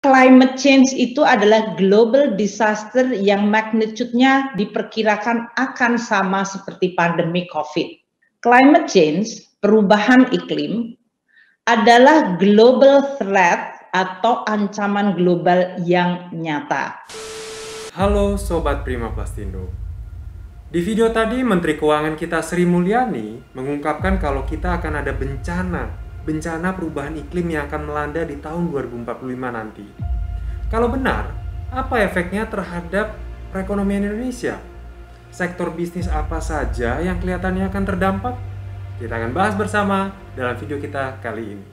Climate change itu adalah global disaster yang magnitude-nya diperkirakan akan sama seperti pandemi COVID. Climate change, perubahan iklim, adalah global threat atau ancaman global yang nyata. Halo Sobat Prima Plastindo. Di video tadi Menteri Keuangan kita Sri Mulyani mengungkapkan kalau kita akan ada bencana perubahan iklim yang akan melanda di tahun 2045 nanti. Kalau benar, apa efeknya terhadap perekonomian Indonesia? Sektor bisnis apa saja yang kelihatannya akan terdampak? Kita akan bahas bersama dalam video kita kali ini.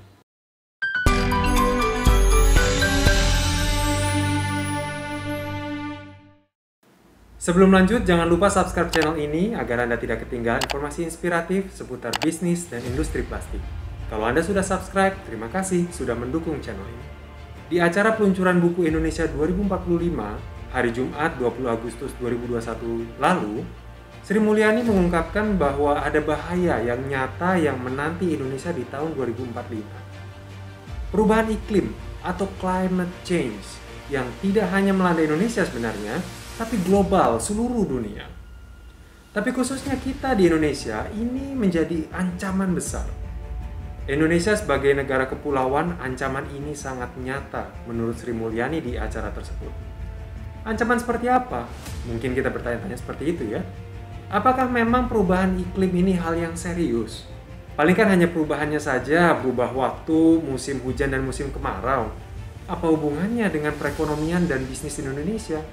Sebelum lanjut, jangan lupa subscribe channel ini agar Anda tidak ketinggalan informasi inspiratif seputar bisnis dan industri plastik. Kalau Anda sudah subscribe, terima kasih sudah mendukung channel ini. Di acara peluncuran buku Indonesia 2045, hari Jumat 20 Agustus 2021 lalu, Sri Mulyani mengungkapkan bahwa ada bahaya yang nyata yang menanti Indonesia di tahun 2045. Perubahan iklim atau climate change yang tidak hanya melanda Indonesia sebenarnya, tapi global, seluruh dunia. Tapi khususnya kita di Indonesia, ini menjadi ancaman besar. Indonesia sebagai negara kepulauan, ancaman ini sangat nyata menurut Sri Mulyani di acara tersebut. Ancaman seperti apa? Mungkin kita bertanya-tanya seperti itu ya. Apakah memang perubahan iklim ini hal yang serius? Paling kan hanya perubahannya saja, berubah waktu, musim hujan dan musim kemarau. Apa hubungannya dengan perekonomian dan bisnis Indonesia?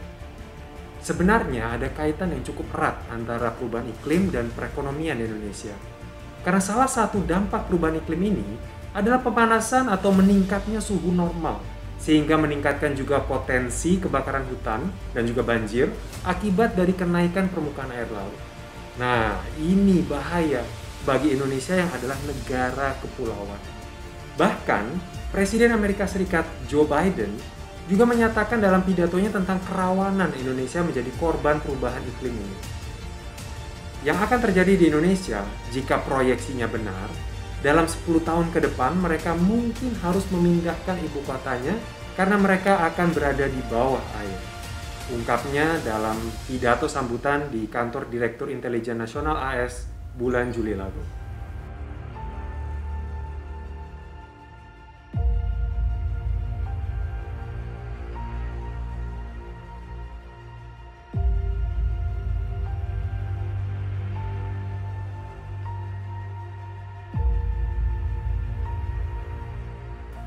Sebenarnya ada kaitan yang cukup erat antara perubahan iklim dan perekonomian Indonesia. Karena salah satu dampak perubahan iklim ini adalah pemanasan atau meningkatnya suhu normal, sehingga meningkatkan juga potensi kebakaran hutan dan juga banjir akibat dari kenaikan permukaan air laut. Nah, ini bahaya bagi Indonesia yang adalah negara kepulauan. Bahkan, Presiden Amerika Serikat Joe Biden juga menyatakan dalam pidatonya tentang kerawanan Indonesia menjadi korban perubahan iklim ini. Yang akan terjadi di Indonesia jika proyeksinya benar, dalam 10 tahun ke depan mereka mungkin harus memindahkan ibu kotanya karena mereka akan berada di bawah air. Ungkapnya dalam pidato sambutan di kantor Direktur Intelijen Nasional AS bulan Juli lalu.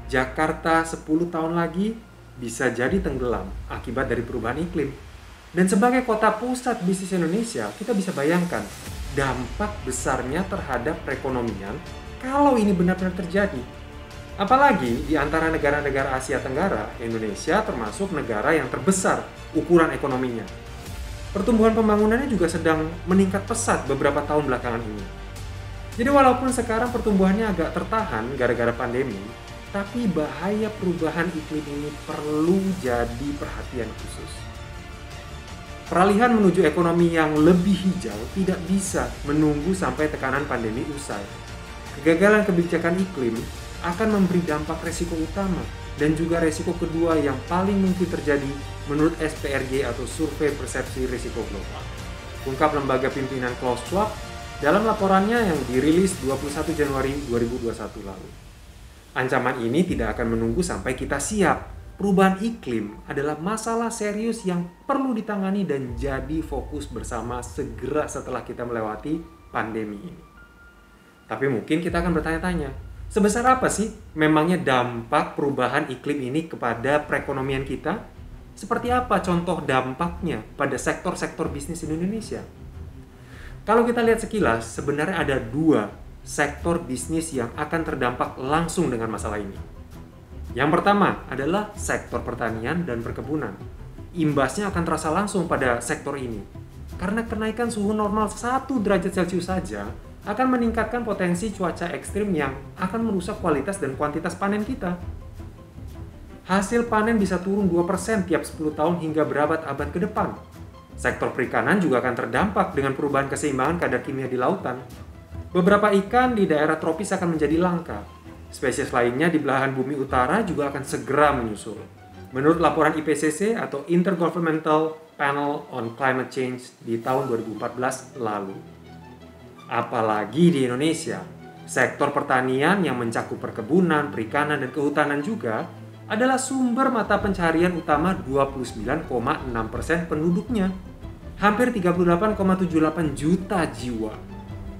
Jakarta 10 tahun lagi bisa jadi tenggelam akibat dari perubahan iklim. Dan sebagai kota pusat bisnis Indonesia, kita bisa bayangkan dampak besarnya terhadap perekonomian kalau ini benar-benar terjadi. Apalagi di antara negara-negara Asia Tenggara, Indonesia termasuk negara yang terbesar ukuran ekonominya. Pertumbuhan pembangunannya juga sedang meningkat pesat beberapa tahun belakangan ini. Jadi walaupun sekarang pertumbuhannya agak tertahan gara-gara pandemi, tapi bahaya perubahan iklim ini perlu jadi perhatian khusus. Peralihan menuju ekonomi yang lebih hijau tidak bisa menunggu sampai tekanan pandemi usai. Kegagalan kebijakan iklim akan memberi dampak resiko utama dan juga resiko kedua yang paling mungkin terjadi menurut SPRG atau Survei Persepsi Risiko Global. Ungkap lembaga pimpinan Klaus Schwab dalam laporannya yang dirilis 21 Januari 2021 lalu. Ancaman ini tidak akan menunggu sampai kita siap. Perubahan iklim adalah masalah serius yang perlu ditangani dan jadi fokus bersama segera setelah kita melewati pandemi ini. Tapi mungkin kita akan bertanya-tanya, sebesar apa sih memangnya dampak perubahan iklim ini kepada perekonomian kita? Seperti apa contoh dampaknya pada sektor-sektor bisnis di Indonesia? Kalau kita lihat sekilas, sebenarnya ada dua sektor bisnis yang akan terdampak langsung dengan masalah ini. Yang pertama adalah sektor pertanian dan perkebunan. Imbasnya akan terasa langsung pada sektor ini. Karena kenaikan suhu normal 1 derajat Celcius saja akan meningkatkan potensi cuaca ekstrim yang akan merusak kualitas dan kuantitas panen kita. Hasil panen bisa turun 2% tiap 10 tahun hingga berabad-abad ke depan. Sektor perikanan juga akan terdampak dengan perubahan keseimbangan kadar kimia di lautan. Beberapa ikan di daerah tropis akan menjadi langka. Spesies lainnya di belahan bumi utara juga akan segera menyusul. Menurut laporan IPCC atau Intergovernmental Panel on Climate Change di tahun 2014 lalu. Apalagi di Indonesia, sektor pertanian yang mencakup perkebunan, perikanan, dan kehutanan juga adalah sumber mata pencaharian utama 29,6% penduduknya. Hampir 38,78 juta jiwa.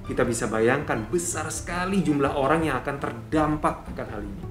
Kita bisa bayangkan besar sekali jumlah orang yang akan terdampak akan hal ini.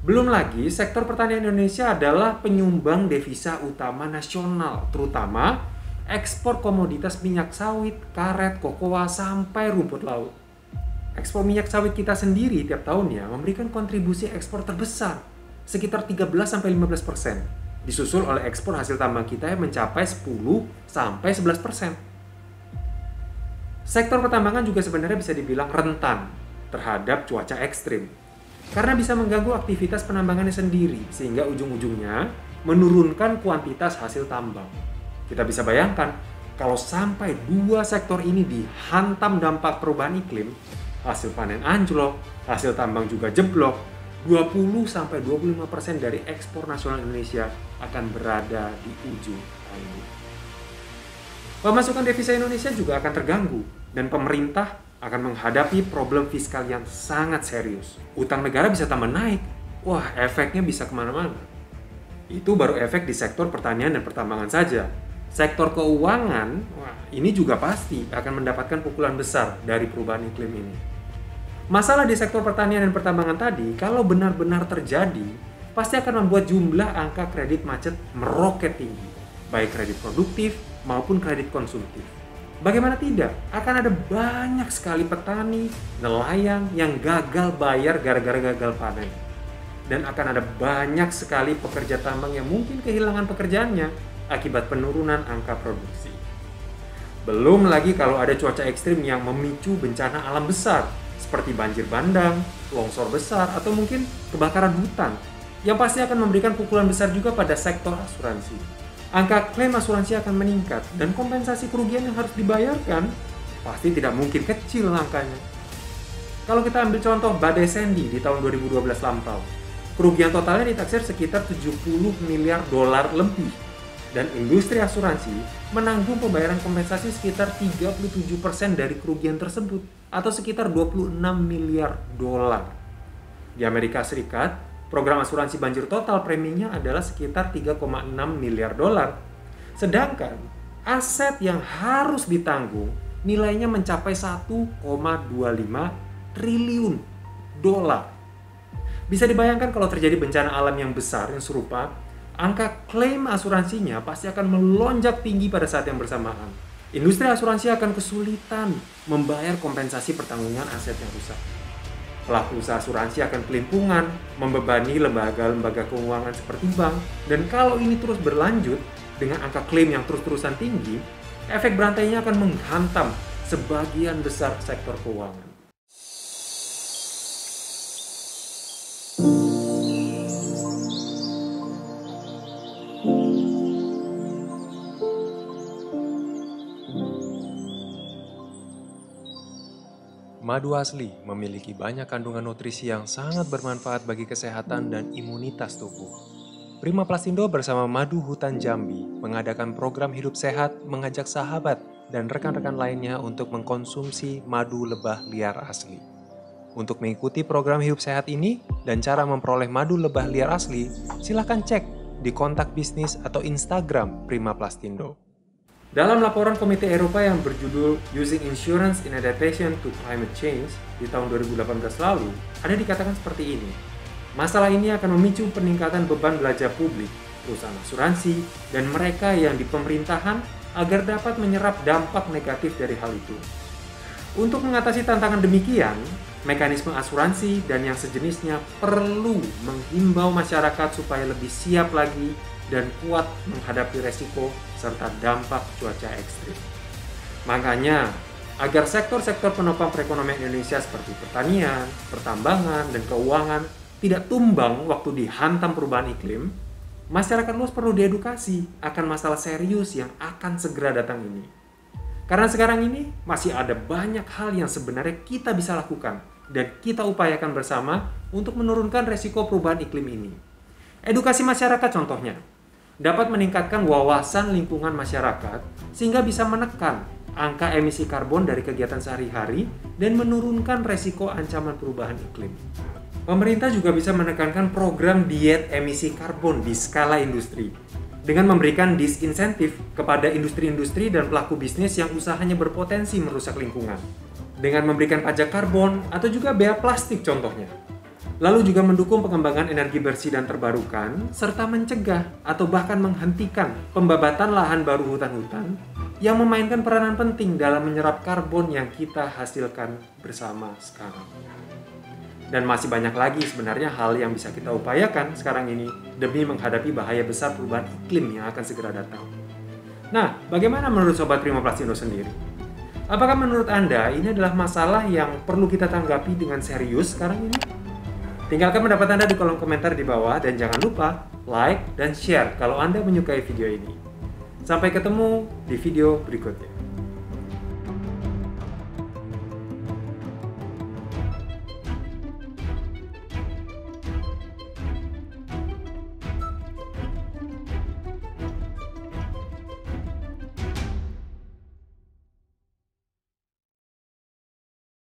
Belum lagi, sektor pertanian Indonesia adalah penyumbang devisa utama nasional, terutama ekspor komoditas minyak sawit, karet, kokoa, sampai rumput laut. Ekspor minyak sawit kita sendiri tiap tahunnya memberikan kontribusi ekspor terbesar, sekitar 13-15%, disusul oleh ekspor hasil tambang kita yang mencapai 10-11%. Sektor pertambangan juga sebenarnya bisa dibilang rentan terhadap cuaca ekstrim, karena bisa mengganggu aktivitas penambangannya sendiri, sehingga ujung-ujungnya menurunkan kuantitas hasil tambang. Kita bisa bayangkan, kalau sampai dua sektor ini dihantam dampak perubahan iklim, hasil panen anjlok, hasil tambang juga jeblok, 20-25% dari ekspor nasional Indonesia akan berada di ujung tanduk. Pemasukan devisa Indonesia juga akan terganggu, dan pemerintah akan menghadapi problem fiskal yang sangat serius. Utang negara bisa tambah naik. Wah, efeknya bisa kemana-mana. Itu baru efek di sektor pertanian dan pertambangan saja. Sektor keuangan, wah, ini juga pasti akan mendapatkan pukulan besar dari perubahan iklim ini. Masalah di sektor pertanian dan pertambangan tadi, kalau benar-benar terjadi, pasti akan membuat jumlah angka kredit macet meroket tinggi, baik kredit produktif maupun kredit konsumtif. Bagaimana tidak? Akan ada banyak sekali petani, nelayan yang gagal bayar gara-gara gagal panen. Dan akan ada banyak sekali pekerja tambang yang mungkin kehilangan pekerjaannya akibat penurunan angka produksi. Belum lagi kalau ada cuaca ekstrim yang memicu bencana alam besar, seperti banjir bandang, longsor besar, atau mungkin kebakaran hutan, yang pasti akan memberikan pukulan besar juga pada sektor asuransi. Angka klaim asuransi akan meningkat dan kompensasi kerugian yang harus dibayarkan pasti tidak mungkin kecil angkanya. Kalau kita ambil contoh badai Sandy di tahun 2012 lampau, kerugian totalnya ditaksir sekitar 70 miliar dolar lebih, dan industri asuransi menanggung pembayaran kompensasi sekitar 37% dari kerugian tersebut atau sekitar 26 miliar dolar. Di Amerika Serikat, program asuransi banjir total preminya adalah sekitar 3,6 miliar dolar. Sedangkan aset yang harus ditanggung nilainya mencapai 1,25 triliun dolar. Bisa dibayangkan kalau terjadi bencana alam yang besar yang serupa, angka klaim asuransinya pasti akan melonjak tinggi pada saat yang bersamaan. Industri asuransi akan kesulitan membayar kompensasi pertanggungan aset yang rusak. Pelaku usaha asuransi akan kelimpungan, membebani lembaga-lembaga keuangan seperti bank, dan kalau ini terus berlanjut dengan angka klaim yang terus-terusan tinggi, efek berantainya akan menghantam sebagian besar sektor keuangan. Madu asli memiliki banyak kandungan nutrisi yang sangat bermanfaat bagi kesehatan dan imunitas tubuh. Prima Plastindo bersama Madu Hutan Jambi mengadakan program hidup sehat mengajak sahabat dan rekan-rekan lainnya untuk mengkonsumsi madu lebah liar asli. Untuk mengikuti program hidup sehat ini dan cara memperoleh madu lebah liar asli, silakan cek di kontak bisnis atau Instagram Prima Plastindo. Dalam laporan Komite Eropa yang berjudul Using Insurance in Adaptation to Climate Change di tahun 2018 lalu, ada dikatakan seperti ini. Masalah ini akan memicu peningkatan beban belanja publik, perusahaan asuransi, dan mereka yang di pemerintahan agar dapat menyerap dampak negatif dari hal itu. Untuk mengatasi tantangan demikian, mekanisme asuransi dan yang sejenisnya perlu menghimbau masyarakat supaya lebih siap lagi dan kuat menghadapi resiko serta dampak cuaca ekstrim. Makanya, agar sektor-sektor penopang perekonomian Indonesia seperti pertanian, pertambangan, dan keuangan tidak tumbang waktu dihantam perubahan iklim, masyarakat luas perlu diedukasi akan masalah serius yang akan segera datang ini. Karena sekarang ini masih ada banyak hal yang sebenarnya kita bisa lakukan dan kita upayakan bersama untuk menurunkan resiko perubahan iklim ini. Edukasi masyarakat contohnya dapat meningkatkan wawasan lingkungan masyarakat sehingga bisa menekan angka emisi karbon dari kegiatan sehari-hari dan menurunkan resiko ancaman perubahan iklim. Pemerintah juga bisa menekankan program diet emisi karbon di skala industri dengan memberikan disinsentif kepada industri-industri dan pelaku bisnis yang usahanya berpotensi merusak lingkungan, dengan memberikan pajak karbon atau juga bea plastik contohnya. Lalu juga mendukung pengembangan energi bersih dan terbarukan, serta mencegah atau bahkan menghentikan pembabatan lahan baru hutan-hutan yang memainkan peranan penting dalam menyerap karbon yang kita hasilkan bersama sekarang. Dan masih banyak lagi sebenarnya hal yang bisa kita upayakan sekarang ini demi menghadapi bahaya besar perubahan iklim yang akan segera datang. Nah, bagaimana menurut Sobat Prima Plastindoh sendiri? Apakah menurut Anda ini adalah masalah yang perlu kita tanggapi dengan serius sekarang ini? Tinggalkan pendapat Anda di kolom komentar di bawah dan jangan lupa like dan share kalau Anda menyukai video ini. Sampai ketemu di video berikutnya.